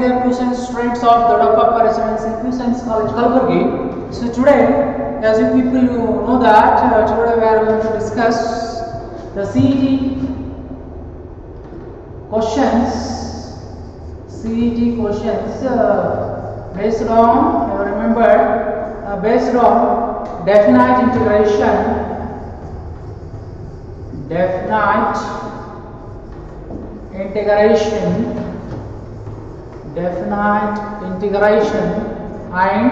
dear students of Dodappa Residency Q Science College, Kalaburgi. So today, as you people know that today we are going to discuss the CET questions. CET questions based on, you remember, based on definite integration, definite integration and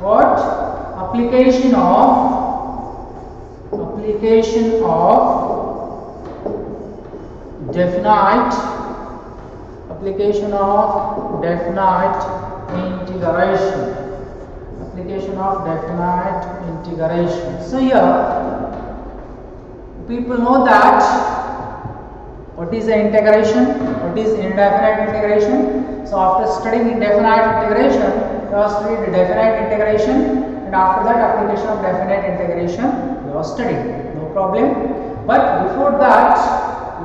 what application of definite integration. So here people know that what is the integration, what is indefinite integration. So after studying indefinite integration, you have studied definite integration, and after that application of definite integration you have studied, no problem. But before that,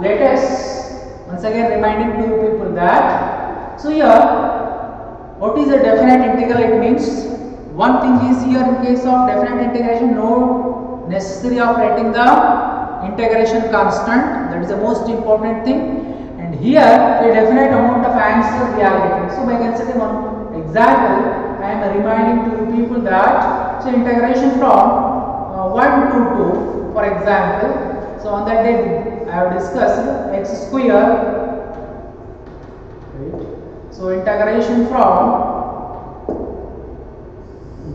let us once again reminding to you people that, so here what is a definite integral? It means one thing is here, in case of definite integration, no necessary of writing the integration constant, that is the most important thing. And here a definite amount of answer we are getting. So by considering one example, I am reminding to you people that, so integration from 1 to 2, for example, so on that day I have discussed x square, right? So integration from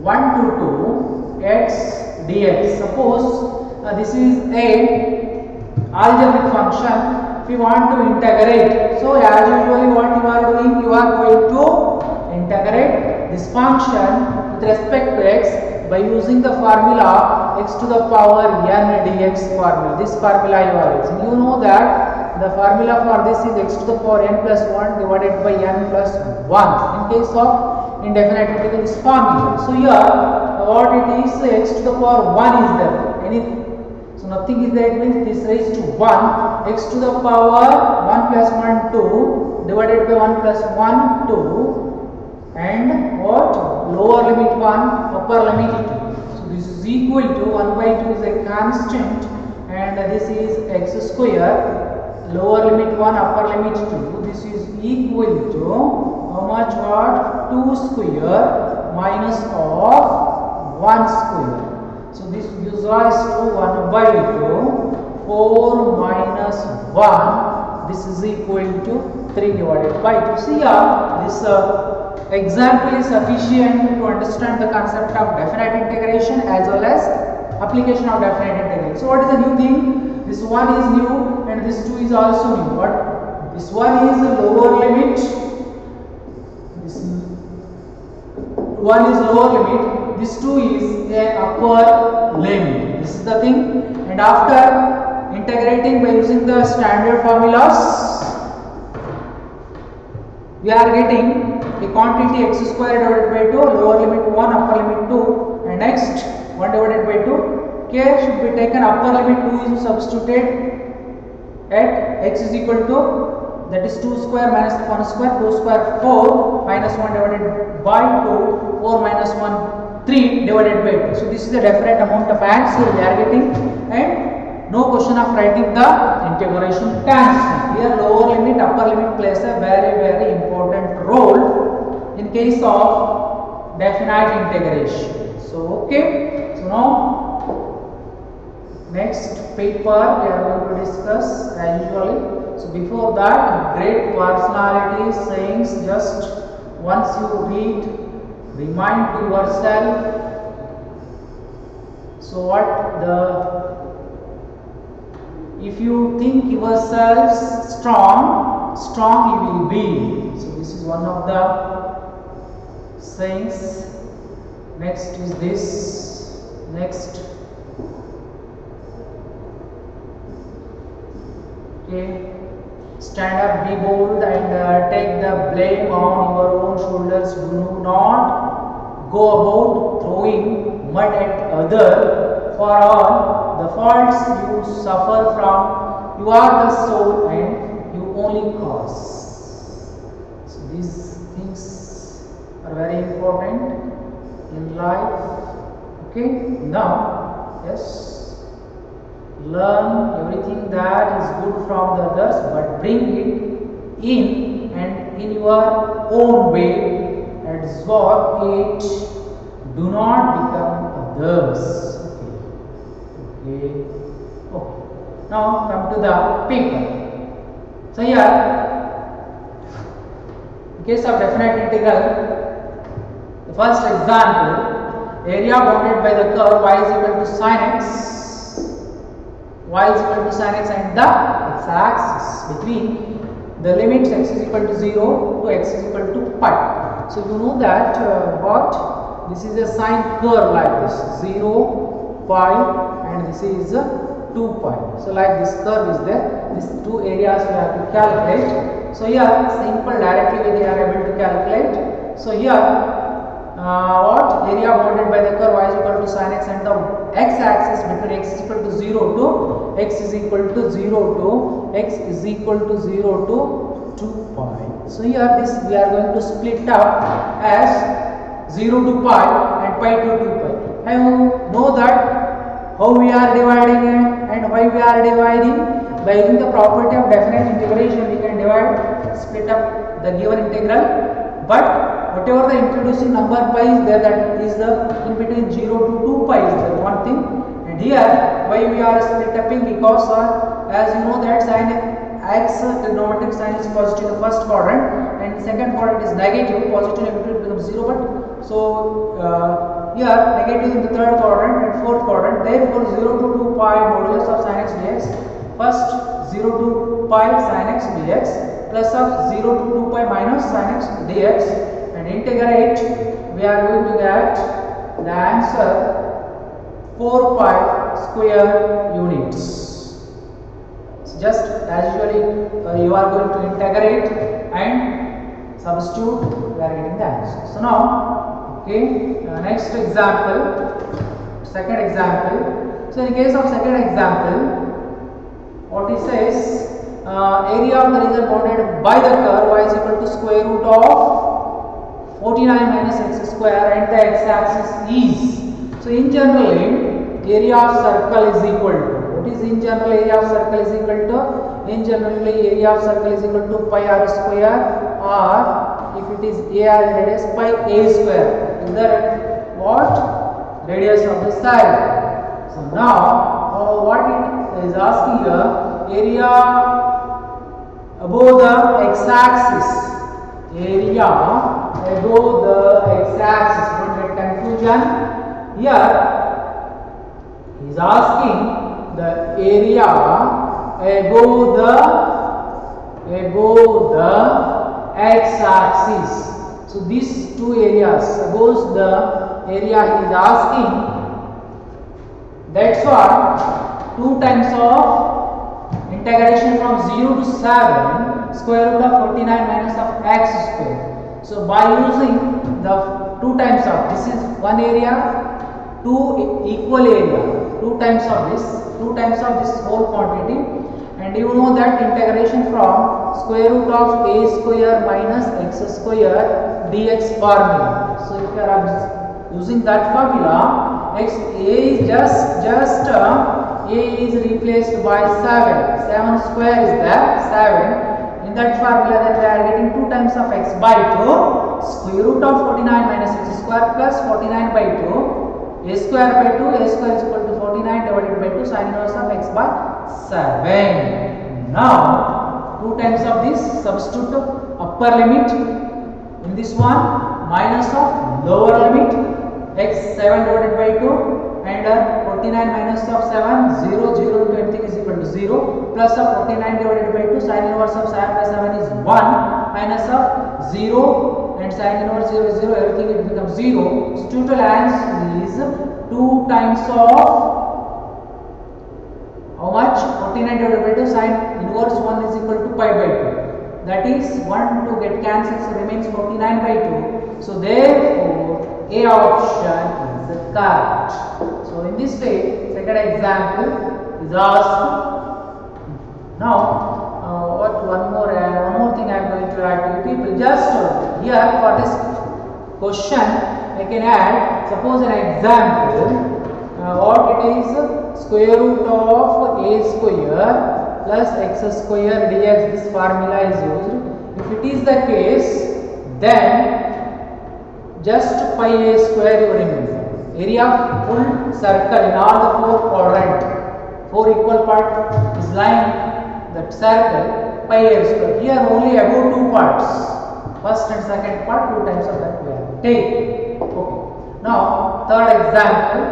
1 to 2 x dx. Suppose this is a algebraic function. If you want to integrate, so as usually what you are doing, you are going to integrate this function with respect to x by using the formula x to the power n dx formula. This formula you are using. You know that the formula for this is x to the power n plus 1 divided by n plus 1. In case of indefinite integral, this formula. So here what it is, x to the power 1 is there. Anything. So nothing is there, it means this raised to 1, x to the power 1 plus 1 2 divided by 1 plus 1 2, and what, lower limit 1, upper limit 2. So this is equal to 1 by 2 is a constant, and this is x square, lower limit 1, upper limit 2. This is equal to how much, what, 2 square minus of 1 square. So this gives us to 1 by 2, 4 minus 1, this is equal to 3 divided by 2. See here, this example is sufficient to understand the concept of definite integration as well as application of definite integration. So what is the new thing? This one is new and this 2 is also new. What? This one is the lower limit, this one is lower limit, this 2 is a upper limit. This is the thing. And after integrating by using the standard formulas, we are getting a quantity x square divided by 2, lower limit 1, upper limit 2, and next 1 divided by 2. Care should be taken, upper limit 2 is substituted at x is equal to, that is 2 square minus 1 square, 2 square 4 minus 1 divided by 2, 4 minus 1 3 divided by 2. So this is the definite amount of answer we are getting, and no question of writing the integration constant. Here lower limit, upper limit plays a very important role in case of definite integration. So okay, so now next paper we are going to discuss as usually. So before that, great personality sayings, just once you read, remind to yourself. So what the, if you think yourself strong you will be. So this is one of the sayings. Next is this, next, okay, stand up, be bold, and take the blame on your own shoulders. Do not go about throwing mud at others, for all the faults you suffer from, you are the soul and you only cause. So these things are very important in life. Okay, now yes, learn everything that is good from the others, but bring it in and in your own way, absorb it, do not become others. Okay. Okay. Now come to the paper. So here, in case of definite integral, the first example, area bounded by the curve y is equal to sin x, y is equal to sin x and the x-axis between the limits x is equal to 0 to x is equal to pi. So you know that what this is a sine curve like this 0, pi, and this is 2 pi. So like this curve is there, these two areas we have to calculate. So here simple directly we are able to calculate. So here what area bounded by the curve y is equal to sin x and the x-axis between x is equal to 0 to x is equal to 0 to x is equal to 0 to 2 pi. So here this we are going to split up as 0 to pi and pi to 2 pi. I know that how we are dividing and why we are dividing. By using the property of definite integration we can divide, split up the given integral, but whatever the introducing number pi is there, that is the in between 0 to 2 pi is the one thing. And here why we are split upping, because as you know that sin x trigonometric sign is positive in the first quadrant and second quadrant is negative, positive and negative becomes 0, but so here negative in the third quadrant and fourth quadrant, therefore 0 to 2 pi modulus of sin x dx, first 0 to pi sin x dx plus of 0 to 2 pi minus sin x dx, and integrate, we are going to get the answer 4 pi square units. So just as usually you are going to integrate and substitute, we are getting the answer. So now, okay, next example, second example. So in case of second example, what it says, area of the region bounded by the curve y is equal to square root of 49 minus x square and the x-axis is. So in general, area of circle is equal to, what is in general area of circle is equal to? In general area of circle is equal to pi r square, or if it is a r radius, pi a square is the what? Radius of the side. So now what it is asking here, area above the x-axis, area above the x-axis, don't get confusion. Here he is asking the area above the x-axis. So these two areas above the area he is asking. That's why 2 times of integration from 0 to 7 square root of 49 minus of x square. So by using the 2 times of, this is one area, 2 equal area, 2 times of this whole quantity, and you know that integration from square root of a square minus x square dx formula. So if you are using that formula, x a is just a is replaced by 7 square is there, 7. In that formula, then we are getting 2 times of x by 2 square root of 49 minus x square plus 49 by 2 a square by 2, a square is equal to 49 divided by 2 sin inverse of x by 7. Now 2 times of this, substitute upper limit in this one minus of lower limit x 7 divided by 2 and 49 minus of 7, 0, 0 into anything is equal to 0 plus of 49 divided by 2 sin inverse of 7 by 7 is 1 minus of 0 and sin inverse 0 is 0, everything it becomes 0. So total answer is 2 times of how much? 49 divided by 2 sin inverse 1 is equal to pi by 2. That is 1 to get cancelled, so remains 49 by 2. So therefore A option is correct. So in this way, second example is asked. Now one more thing I am going to add to you people. Just here for this question I can add, suppose an example, what it is, square root of a square plus x square dx, this formula is used. If it is the case, then just pi a square you remember. Area of full circle in all the four quadrant, four equal part is lying that circle, pi a square. Here only about two parts, first and second part, two times of that we have take. Okay. Now third example,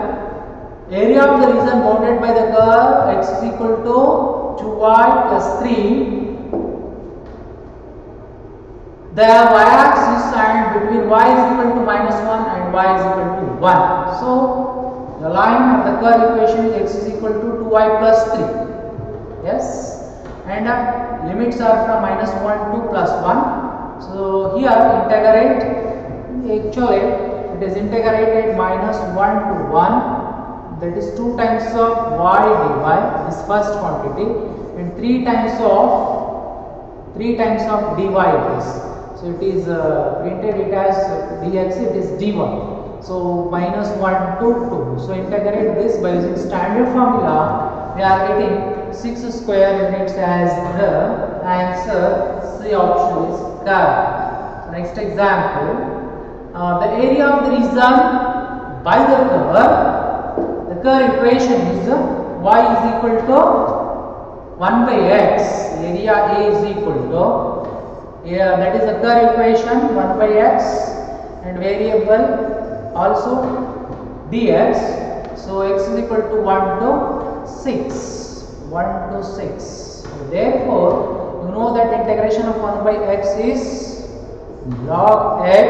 area of the region bounded by the curve x is equal to 2y plus 3. The y-axis and between y is equal to minus 1 and y is equal to 1. So the line of the curve equation is x is equal to 2y plus 3. Yes, and limits are from minus 1 to plus 1. So here integrate, actually it is integrated minus 1 to 1, that is 2 times of y dy, this first quantity, and 3 times of dy this. So it is printed it as dx, it is dy. So minus 1 to 2. So integrate this by using standard formula. We are getting 6 square units as the answer. C option is correct. Next example, the area of the region by the curve. The curve equation is y is equal to 1 by x. Area A is equal to, that is the curve equation, 1 by x, and variable also dx. So x is equal to 1 to 6. 1 to 6. So therefore, you know that integration of 1 by x is log x,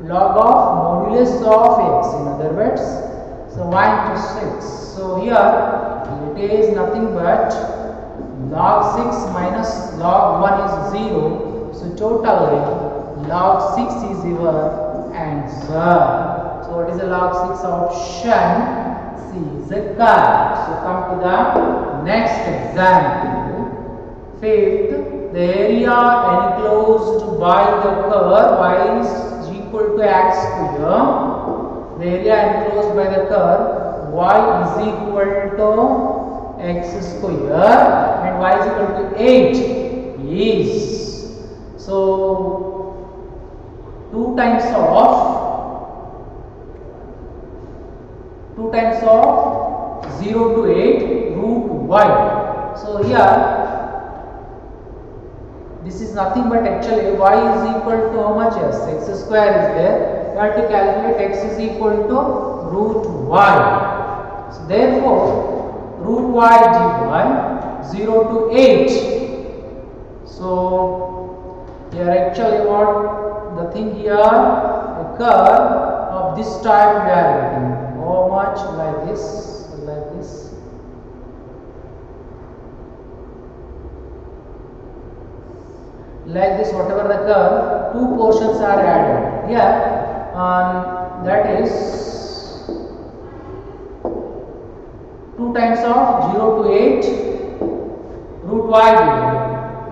log of modulus of x, in other words. So 1 to 6. So here it is nothing but log 6 minus log 1 is 0. So totally log 6 is your answer. So what is the log 6 option? C is the correct. So come to the next example. Fifth, the area enclosed by the curve y is equal to x square. The area enclosed by the curve y is equal to x square and y is equal to 8 is. So 2 times of 0 to 8 root y. So here this is nothing but actually y is equal to how much? Yes, x square is there. You have to calculate x is equal to root y. So therefore root y dy 0 to 8. So here actually what the thing here, a curve of this type we are getting. How much? Like this, like this. Like this, whatever the curve, 2 portions are added here, that is 2 times of 0 to 8 root y dy.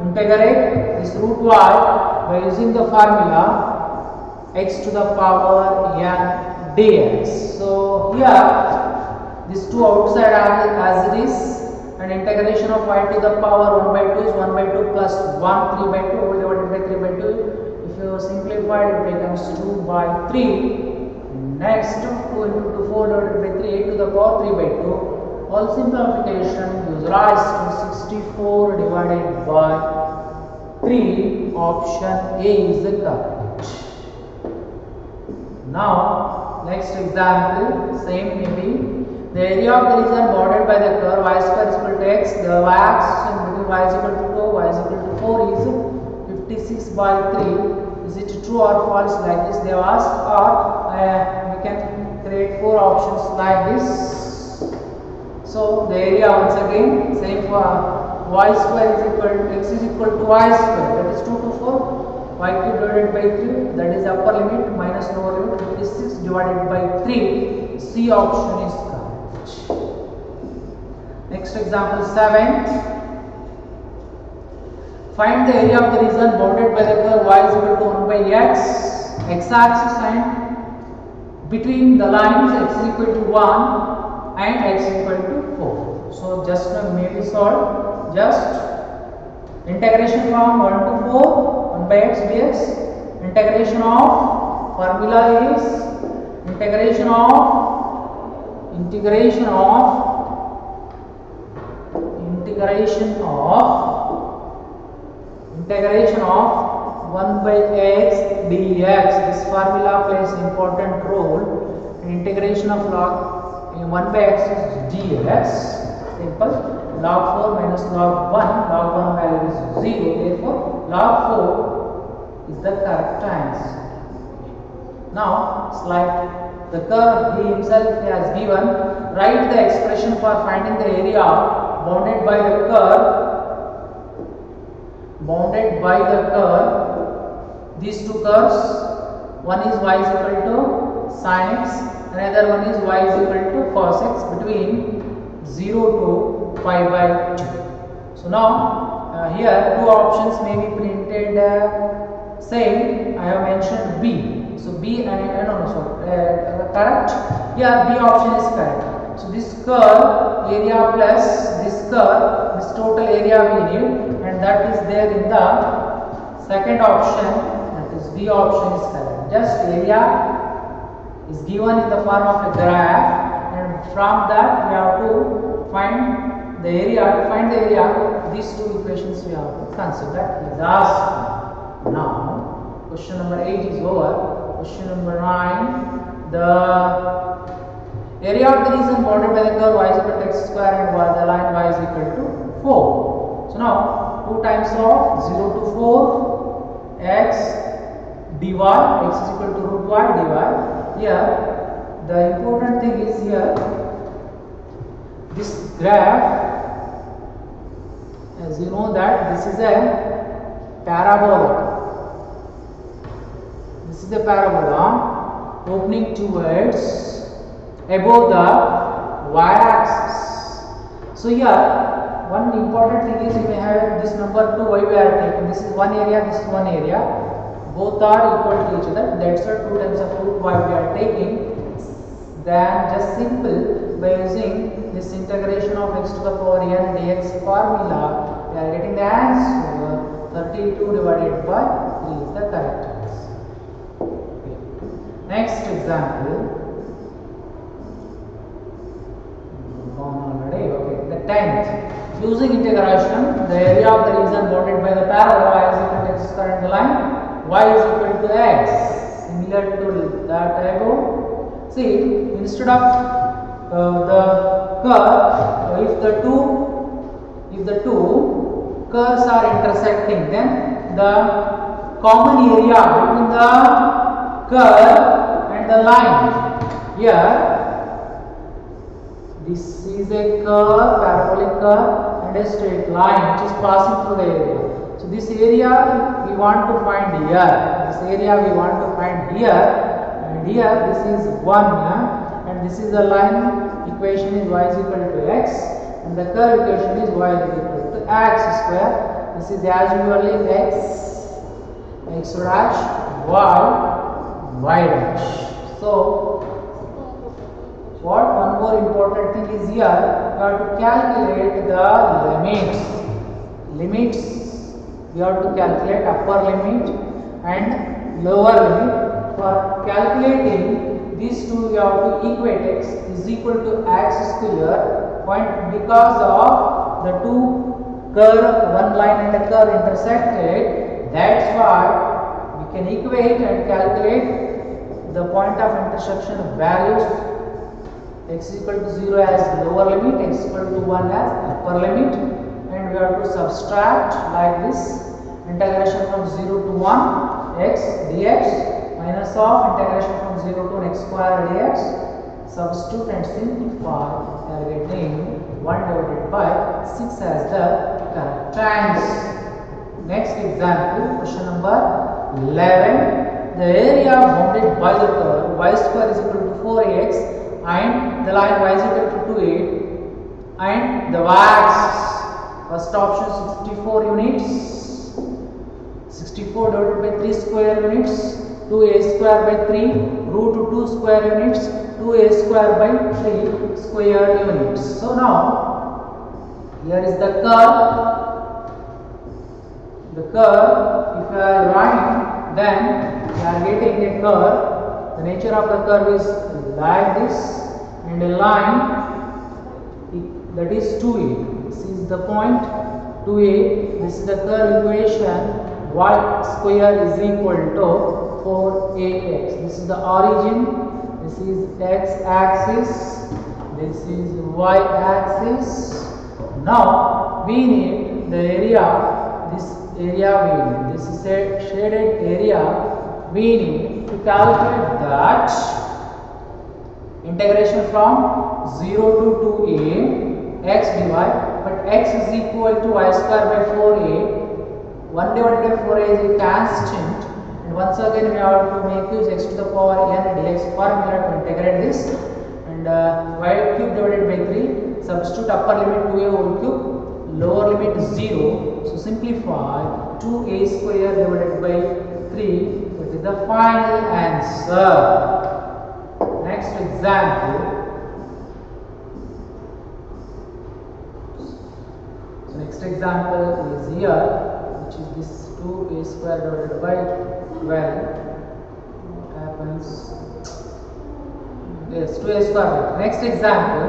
Integrate this root y by using the formula x to the power n dx. So here these 2 outside are as it is, and integration of y to the power 1 by 2 is 1 by 2 plus 1 3 by 2 whole divided by 3 by 2. If you simplify it becomes 2 by 3. Next 2 into 2 4 divided by 3 8 to the power 3 by 2. All simplification gives rise to 64 divided by 3. Option A is the correct. Now next example, same maybe. The area of the region bordered by the curve y square is equal to x. The y-axis in between y is equal to 2, y is equal to 4 is 56 by 3. Is it true or false? Like this they have asked, or we can create 4 options like this. So the area once again same for y square is equal to x is equal to y square, that is 2 to 4. Y cube divided by 3, that is upper limit minus lower limit, 56 divided by 3. C option is correct. Next example 7th. Find the area of the region bounded by the curve y is equal to 1 by x, x-axis, and between the lines x is equal to 1 and x is equal to 4. So just maybe solve just integration from 1 to 4, 1 by x dx. Integration of formula is integration of 1 by x dx. This formula plays important role. Integration of log 1 by x is dx. Simple. Log 4 minus log 1. Log 1 value is 0. Therefore, log 4 is the correct answer. Now, slide. The curve he himself has given. Write the expression for finding the area bounded by the curve. These two curves, one is y is equal to sin x, another one is y is equal to cos x, between 0 to pi by 2. So now here two options may be printed same. I have mentioned B. So B and correct. Here B option is correct. So this curve area plus this curve, this total area we need, and that is there in the second option. B option is correct. Just area is given in the form of a graph, and from that we have to find the area. To find the area, these two equations we have to consider. That is asked. Now, question number 8 is over. Question number 9. The area of the region bounded by the curve y is equal to x square and the line y is equal to 4. So now 2 times of 0 to 4 x dy, x is equal to root y dy. Here the important thing is here this graph, as you know that this is a parabola. This is a parabola opening towards above the y-axis. So here one important thing is you may have this number 2 y we are taking. This is one area, this is one area. Both are equal to each other. That's why 2 times of root y we are taking. Then just simple by using this integration of x to the power n dx formula, we are getting the answer 32 divided by 3 is the correct answer. Okay. Next example. Okay. The 10th. Using integration, the area of the region bounded by the parabola y is equal to x square and the line y is equal to x, similar to that above. See, instead of the curve, if the two curves are intersecting, then the common area between the curve and the line, here this is a curve, parabolic curve, and a straight line which is passing through the area. So this area we want to find here. This area we want to find here, and here this is 1, and this is the line equation is y is equal to x, and the curve equation is y is equal to x square. This is as usually x dash, y dash. So one more important thing is here, you have to calculate the limits. We have to calculate upper limit and lower limit. For calculating these two, we have to equate x is equal to x square because of the two curve, one line and a curve intersected. That's why we can equate and calculate the point of intersection values. X is equal to 0 as lower limit, x is equal to 1 as upper limit, and we have to subtract like this. Integration from 0 to 1 x dx minus of integration from 0 to x square dx. Substitute and simplify. We are getting 1 divided by 6 as the correct answer. Next example, question number 11. The area bounded by the curve y square is equal to 4ax and the line y is equal to 2a and the y-axis. First option 64 units. 64 divided by 3 square units, 2a square by 3 root 2 square units, 2a square by 3 square units. So now here is the curve. The curve, if you are drawing, then you are getting a curve. The nature of the curve is like this, and a line that is 2a. This is the point 2a. This is the curve equation. Y square is equal to 4ax. This is the origin. This is x axis. This is y axis. Now we need the area. This area we need. This is a shaded area. We need to calculate that integration from 0 to 2a x dy, but x is equal to y square by 4a. 1 divided by 4a is a constant, and once again we have to make use x to the power n dx formula to integrate this, and y cube divided by 3, substitute upper limit 2a whole cube, lower limit 0, so simplify 2a square divided by 3, that is the final answer. Next example. So next example is here, which is this 2a square divided by 12. What happens? Yes, 2a square. Next example,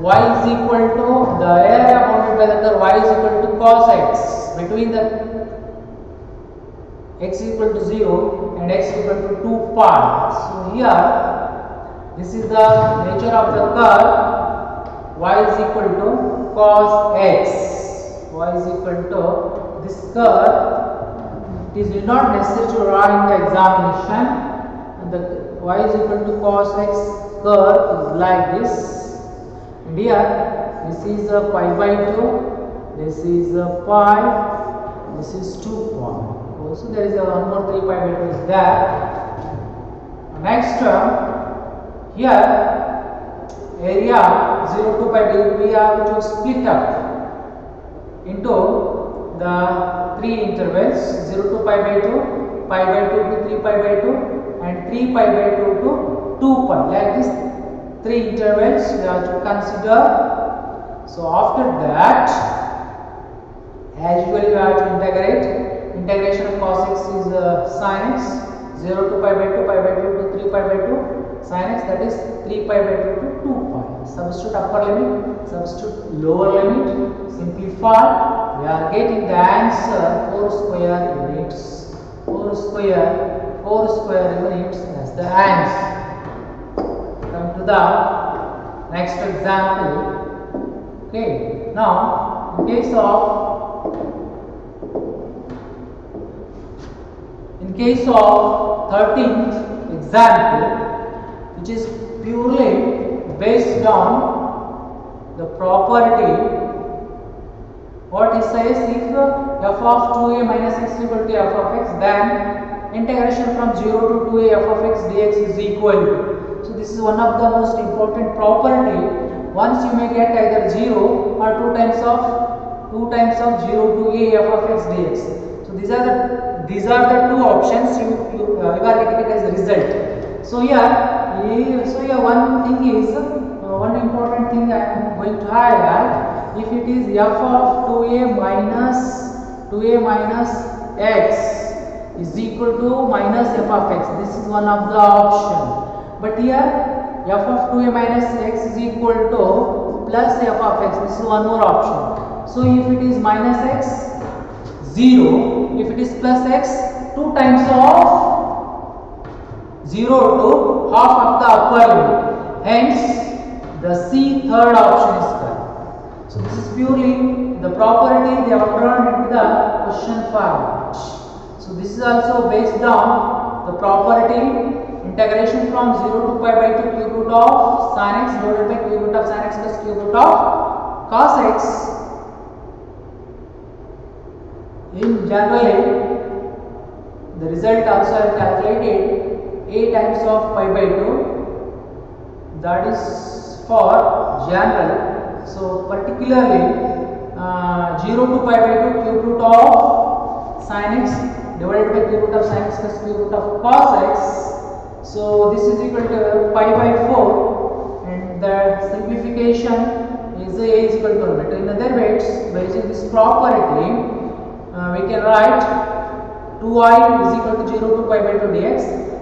y is equal to the area bounded by the curve y is equal to cos x between the x is equal to 0 and x is equal to 2 pi. So here this is the nature of the curve. Y is equal to cos x. Y is equal to this curve. It is not necessary to draw in the examination. And the y is equal to cos x curve is like this. And here this is a pi by 2. This is a pi. This is 2 pi. Also there is a one more 3 pi by 2 is there. Next term. Here area 0 to pi we have to split up into the three intervals 0 to pi by 2, pi by 2 to 3 pi by 2, and 3 pi by 2 to 2 pi. Like this three intervals we have to consider. So after that, as usually you have to integrate. Integration of cos x is sin x, 0 to pi by 2, pi by 2 to 3 pi by 2. Sin x, that is 3 pi by 2 to 2 pi. Substitute upper limit, substitute lower limit, simplify. We are getting the answer 4 square units. 4 square units as the answer. Come to the next example. Okay, now in case of 13th example, which is purely based on the property, what it says, if f of 2a minus x is equal to f of x, then integration from 0 to 2a f of x dx is equal to. So this is one of the most important property. Once you may get either 0 or 2 times of 0 to a f of x dx. So these are the two options you are getting it as a result. So here one thing is one important thing I am going to highlight. If it is f of 2a minus x is equal to minus f of x, this is one of the option. But here f of 2a minus x is equal to plus f of x, this is one more option. So if it is minus x, 0, if it is plus x, 2 times of 0 to half of the upper limit. Hence the C third option is correct. So this is purely the property they have drawn into the question format. So this is also based on the property integration from 0 to pi by 2 cube root of sin x divided by cube root of sin x plus cube root of cos x. In generally, the result also I calculated a times of pi by 2, that is for general. So particularly 0 to pi by 2 cube root of sin x divided by cube root of sin x plus cube root of cos x. So this is equal to pi by 4, and the simplification is a is equal to 1 by 2. In other words, by using this property, we can write 2i is equal to 0 to pi by 2 dx,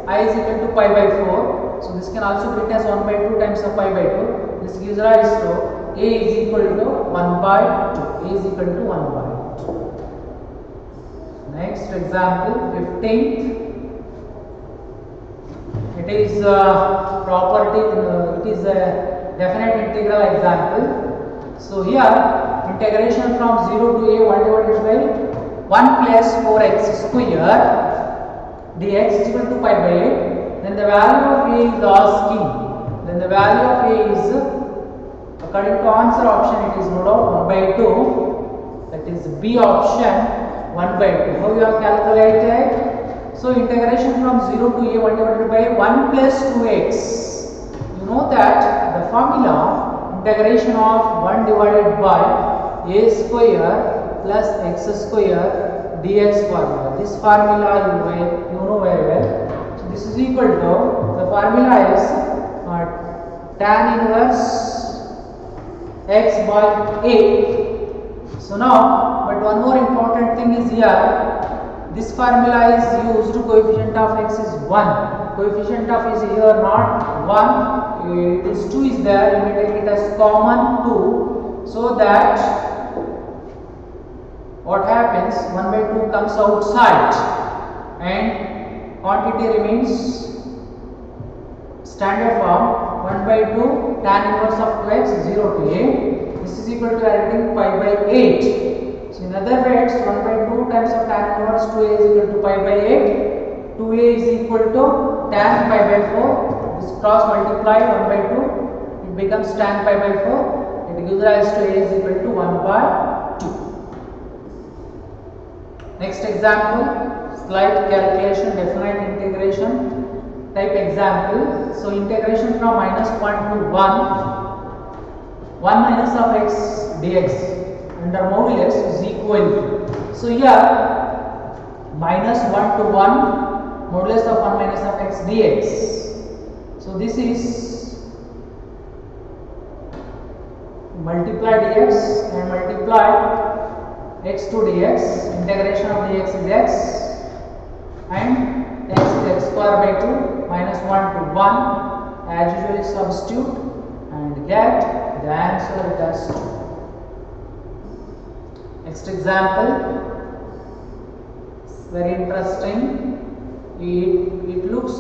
I is equal to pi by 4. So this can also be written as 1 by 2 times of pi by 2. This gives rise to a is equal to 1 by 2. A is equal to 1 by 2. Next example, 15th. It is property. It is a definite integral example. So here integration from 0 to a 1 divided by 1 plus 4x square dx is equal to pi by 8. Then the value of a is asking. Then the value of a is, according to answer option, it is no doubt 1 by 2. That is B option, 1 by 2. How you have calculated? So integration from 0 to a 1 divided by 1 plus 2x. You know that the formula integration of 1 divided by a square plus x square dx formula. This formula you know very well. So this is equal to, the formula is tan inverse x by a. So now, but one more important thing is here. This formula is used to coefficient of x is 1. Coefficient of is here not 1. This 2 is there. You may take it as common 2. So that what happens? 1 by 2 comes outside and quantity remains standard form 1 by 2 tan inverse of 2x 0 to a. This is equal to writing pi by 8. So in other words, 1 by 2 times of tan inverse 2a is equal to pi by 8. 2a is equal to tan pi by 4. This cross multiply 1 by 2. It becomes tan pi by 4. It gives rise to a is equal to 1 by 2. Next example, slight calculation, definite integration type example. So integration from minus 1 to 1 minus of x dx under modulus is equal to. So here minus 1 to 1 modulus of 1 minus of x dx. So this is multiply dx and multiply x to dx. Integration of dx is x and x is x square by 2 minus 1 to 1. As usually substitute and get the answer it as 2. Next example, it's very interesting. It looks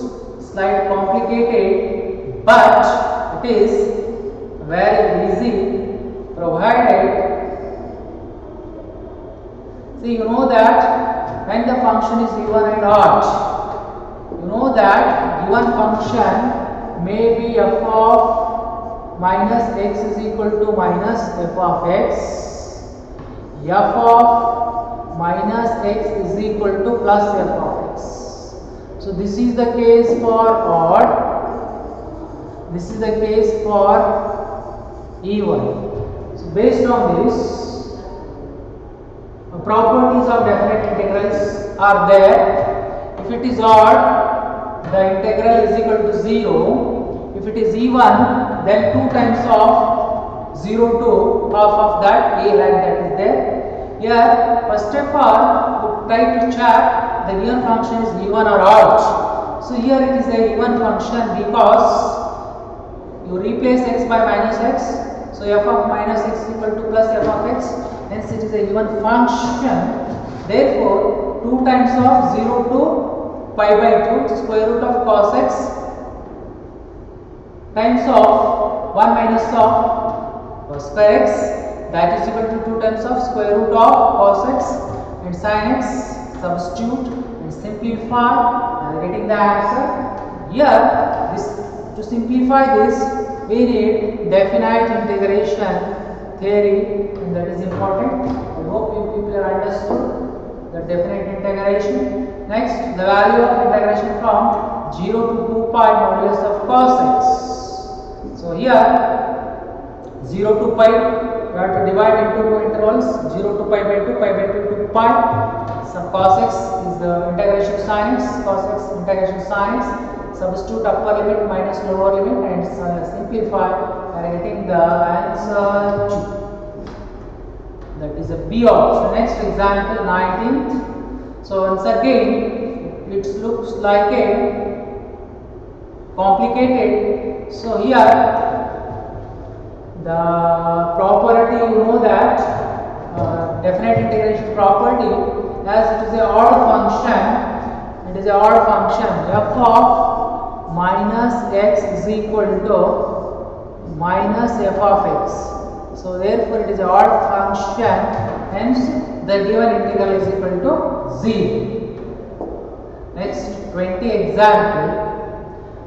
slightly complicated, but it is very easy provided. See, you know that when the function is given and odd, you know that given function may be f of minus x is equal to minus f of x. F of minus x is equal to plus f of x. So this is the case for odd. This is the case for even. So based on this, properties of definite integrals are there. If it is odd, the integral is equal to 0. If it is even, then 2 times of 0 to half of that a, like that is there. Here, first of all, we try to check the given function is even or odd. So here it is a even function because you replace x by minus x. So f of minus x is equal to plus f of x. Hence it is a even function. Therefore, 2 times of 0 to pi by 2 square root of cos x times of 1 minus of cos square x, that is equal to 2 times of square root of cos x and sin x. Substitute and simplify and getting the answer. Here, to simplify this, we need definite integration theory, and that is important. I hope you people have understood the definite integration. Next, the value of integration from 0 to 2 pi modulus of cos x. So here 0 to pi you have to divide into two intervals, 0 to pi by 2, pi by 2 to pi. So cos x is the integration sin x, cos x integration sin x. Substitute upper limit minus lower limit and simplify, and getting the answer 2. That is a B option. Next example, 19th. So once again, it looks like a complicated. So here the property, you know that definite integration property, as it is a odd function, it is a odd function, f of minus x is equal to minus f of x. So therefore it is a odd function, hence the given integral is equal to 0. Next, 20 example.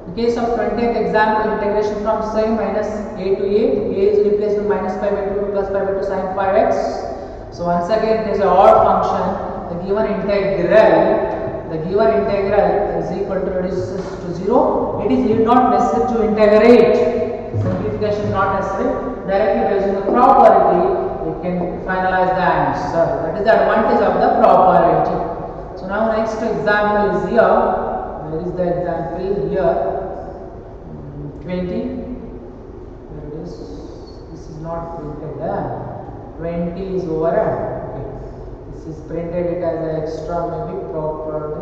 In case of 20th example, integration from sin minus a to a is replaced with minus pi by 2 to plus pi by 2 sin 5x. So once again it is a odd function. The given integral is equal to reduces to 0. It is not necessary to integrate. Simplification is not necessary. Directly using the property, you can finalize the answer. That is the advantage of the property. So now next example is here. Where is the example here? 20. Where it is? This is not printed. 20 is over. Okay. This is printed it as an extra, maybe properly.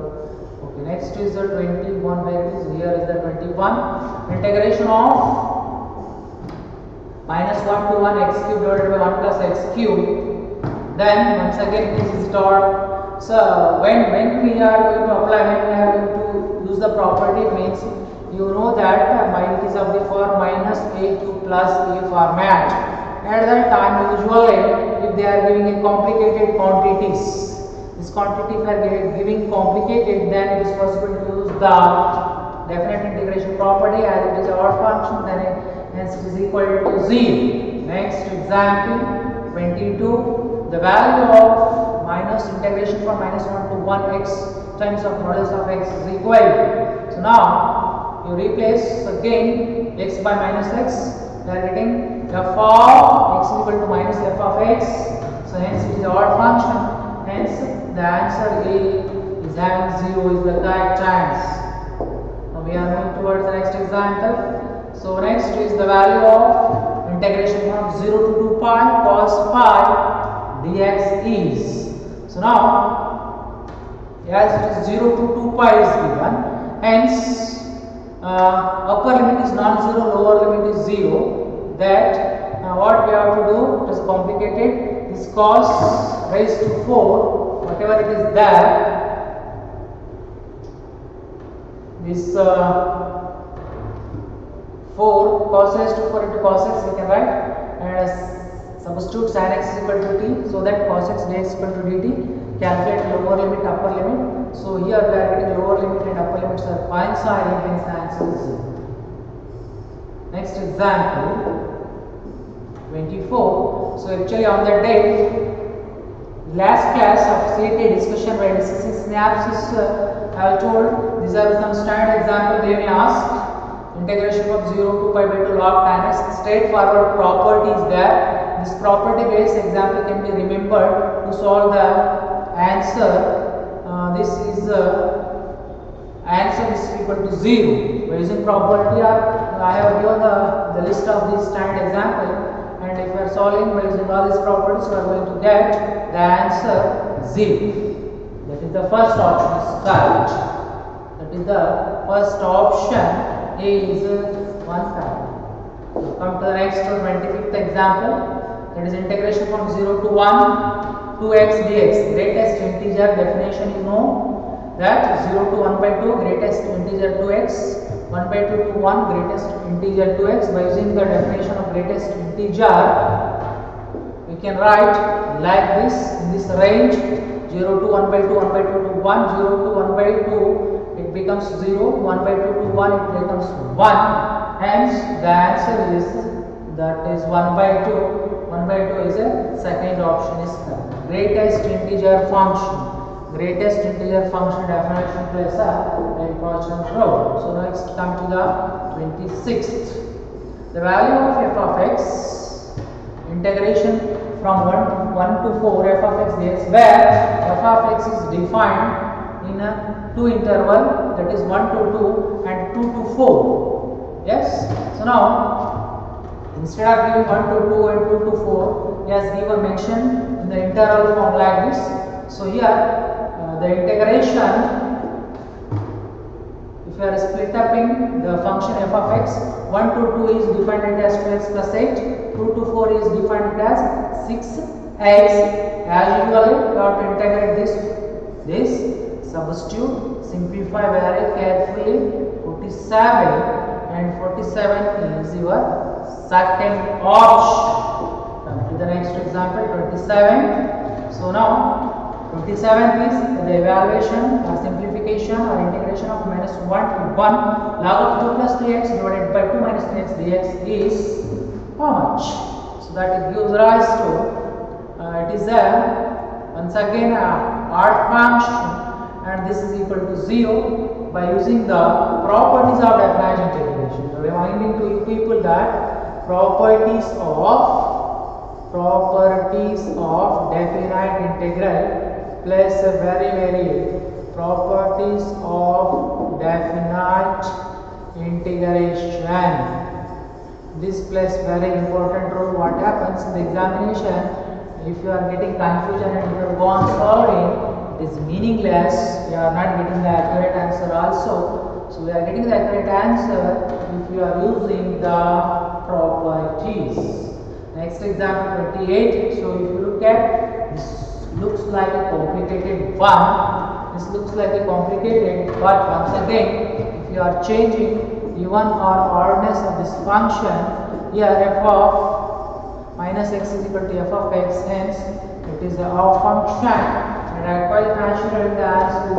Okay. Next is the 21. Where it is? Here is the 21. Integration of minus 1 to 1 x cube divided by 1 plus x cube. Then once again this is dot. So when we are going to apply, when we are going to use the property, means you know that it is of the form minus a cube plus a format. At that time, usually if they are giving a complicated quantities, this quantity if are giving complicated, then it is possible to use the definite integration property. As it is an odd function, then hence it is equal to 0. Next example, 22. The value of minus integration from minus 1 to 1 x times of modulus of x is equal. So now you replace again x by minus x. We are getting f of x is equal to minus f of x. So hence it is an odd function. Hence the answer A is having 0 is the correct answer. Now we are moving towards the next example. So next is the value of integration from 0 to 2 pi cos pi dx is. So now as it is 0 to 2 pi is given, hence upper limit is non-zero, lower limit is 0. That what we have to do, it is complicated. This cos raised to 4, whatever it is there, this 4 cos raised to 4 into cos x we can write, and substitute sin x is equal to t, so that cos x dx is equal to dt. Calculate lower limit, upper limit. So here we are getting lower limit and upper limits are coinciding, hence the answer is 0. Next example, 24. So actually on that day, last class of CET discussion where discussing synapses, I have told these are some standard example they may ask. Integration from 0 to pi by 2 log tan x, straightforward property is there. This property based example can be remembered to solve the answer. This is answer is equal to 0. By using property, I have given the list of these standard example, and if we are solving by using all these properties, we are going to get the answer 0. That is the first option is correct. That is the first option. A is 1 factor. Come to the next 25th example. That is integration from 0 to 1 2x dx. Greatest integer definition you know that 0 to 1 by 2 greatest integer 2x, 1 by 2 to 1 greatest integer 2x. By using the definition of greatest integer, we can write like this in this range 0 to 1 by 2, 1 by 2 to 1, 0 to 1 by 2 it becomes 0, 1 by 2 to 1 it becomes 1. Hence the answer is that is 1 by 2. 1 by 2 is a second option is correct. Greatest integer function. Greatest integer function definition plays a important role. So next come to the 26th. The value of f of x integration from 1 to 4 f of x dx, where f of x is defined in a 2 interval, that is 1 to 2 and 2 to 4. Yes. So now instead of giving 1 to 2 and 2 to 4, he has given mention in the interval form like this. So here the integration, if you are split upping the function f of x, 1 to 2 is defined as 2x plus 8, 2 to 4 is defined as 6x. As usually, you have to integrate this, substitute, simplify very carefully. 47 and 47 is your second option. Come to the next example, 27. So now 27 is the evaluation or simplification or integration of minus 1 to 1 log of 2 plus 3x divided by 2 minus 3x dx is how much? So that it gives rise to, it is a once again a odd function, and this is equal to 0 by using the properties of Lagrange integration. So reminding to you people that properties of definite integral plays a very properties of definite integration. This plays very important role. What happens in the examination, if you are getting confusion and you are go on solving, it is meaningless. You are not getting the accurate answer also. So we are getting the accurate answer if you are using the properties. Next example 28. So if you look at this, looks like a complicated one. This looks like a complicated, but once again, if you are changing even or oddness of this function, here f of minus x is equal to f of x, hence it is a odd function, and I quite natural the answer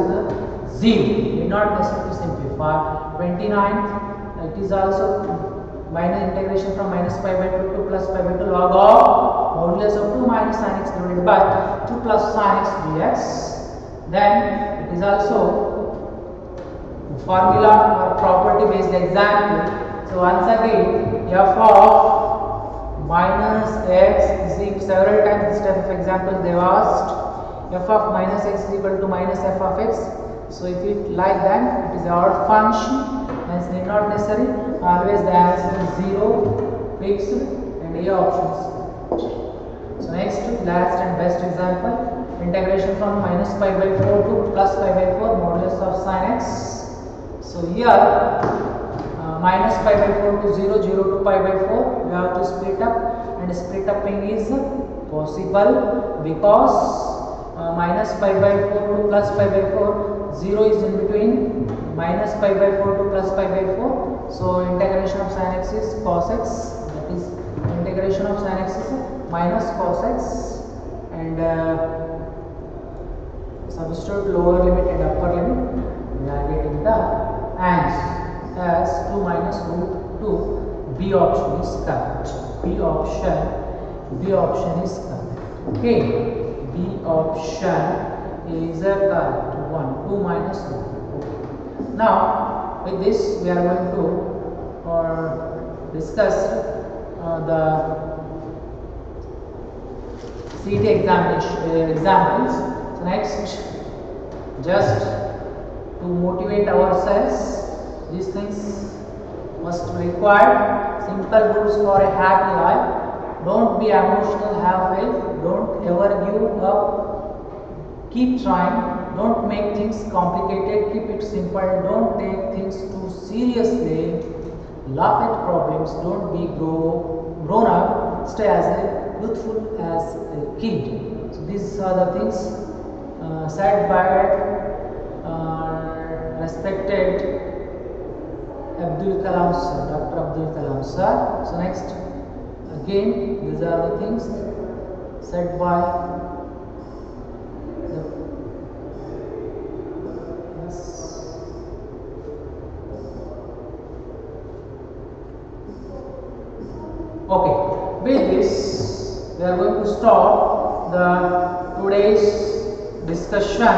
is 0. We not necessary to simplify. 29. It is also minus integration from minus pi by 2 to plus pi by 2 log of modulus of 2 minus sin x divided by 2 plus sin x dx. Then it is also formula or property based example. So once again, f of minus x is equal, several times this type of example they asked, f of minus x is equal to minus f of x. So if it like that, it is an odd function, hence need not necessary. Always the answer is 0, fixed, and A options. So next, last and best example, integration from minus pi by 4 to plus pi by 4 modulus of sin x. So here minus pi by 4 to 0, 0 to pi by 4, we have to split up, and split upping is possible because minus pi by 4 to plus pi by 4, 0 is in between minus pi by 4 to plus pi by 4. So integration of sin x is cos x, that is integration of sin x is minus cos x, and substitute lower limit and upper limit, we are getting the answer as 2 minus root 2. B option is correct. B option is correct. Okay, B option is a correct one. 2 minus root 2. Now with this we are going to discuss the CET examination examples. So next, just to motivate ourselves, these things must be required. Simple rules for a happy life. Don't be emotional, have faith. Don't ever give up. Keep trying. Don't make things complicated. Keep it simple. Don't take things too seriously. Laugh at problems. Don't be grown up. Stay as a youthful as a kid. So these are the things said by respected Abdul Kalam sir, Dr. Abdul Kalam sir. So next, again, these are the things said by okay. With this, we are going to stop the today's discussion.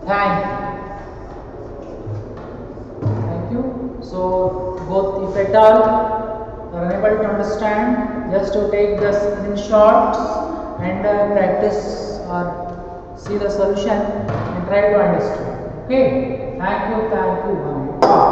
Thank you. So both if at all are unable to understand, just to take the screenshots and practice or see the solution and try to understand. Okay, thank you.